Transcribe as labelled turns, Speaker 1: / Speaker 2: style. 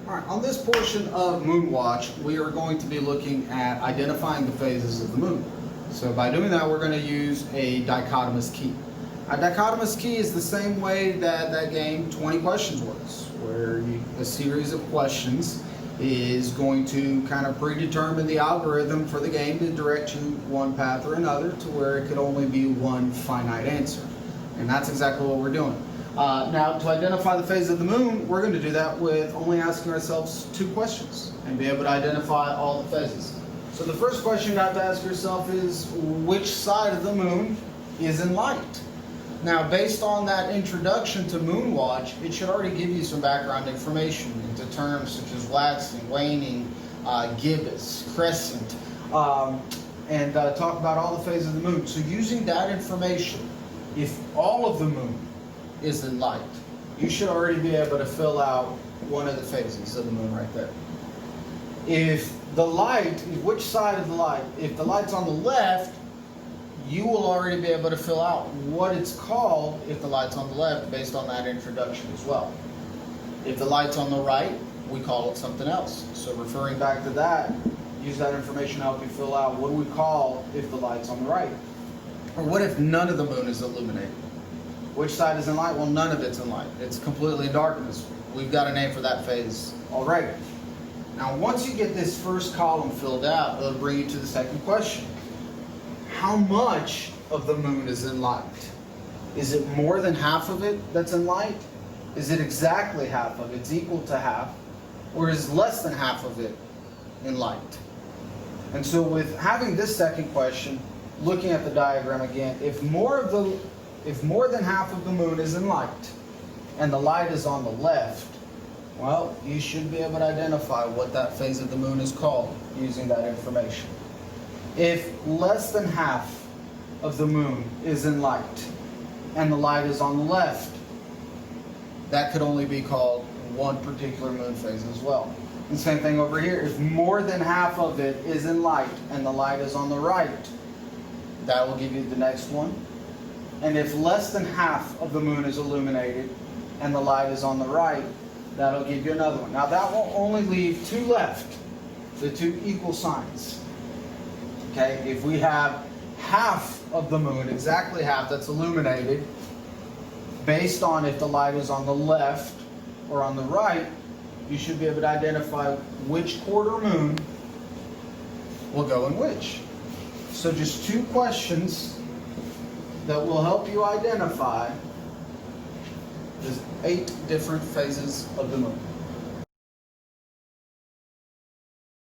Speaker 1: All right, on this portion of Moonwatch, we are going to be looking at identifying the phases of the moon. So by doing that, we're going to use a dichotomous key. A dichotomous key is the same way that that game 20 Questions works, where a series of questions is going to kind of predetermine the algorithm for the game to direct you one path or another to where it could only be one finite answer. And that's exactly what we're doing. Now, to identify the phase of the moon, we're going to do that with only asking ourselves 2 questions and be able to identify all the phases. So the first question you have to ask yourself is, which side of the moon is in light? Now, based on that introduction to Moonwatch, it should already give you some background information into terms such as waxing, waning, gibbous, crescent, and talk about all the phases of the moon. So using that information, if all of the moon is in light, you should already be able to fill out one of the phases of the moon right there. If the light, which side of the light, if the light's on the left, you will already be able to fill out what it's called if the light's on the left based on that introduction as well. If the light's on the right, we call it something else. So referring back to that, use that information to help you fill out what do we call if the light's on the right. Or what if none of the moon is illuminated? Which side is in light? Well, none of it's in light. It's completely in darkness. We've got a name for that phase already. Now, once you get this first column filled out, it'll bring you to the second question. How much of the moon is in light? Is it more than half of it that's in light? Is it exactly half of it? It's equal to half? Or is less than half of it in light? And so with having this second question, looking at the diagram again, if more than half of the moon is in light and the light is on the left, well, you should be able to identify what that phase of the moon is called using that information. If less than half of the moon is in light and the light is on the left, that could only be called one particular moon phase as well. And same thing over here. If more than half of it is in light and the light is on the right, that will give you the next one. And if less than half of the moon is illuminated and the light is on the right, that'll give you another one. Now that will only leave 2 left, the 2 equal signs. Okay, if we have half of the moon, exactly half, that's illuminated, based on if the light is on the left or on the right, you should be able to identify which quarter moon will go in which. So just 2 questions that will help you identify. There's 8 different phases of the moon.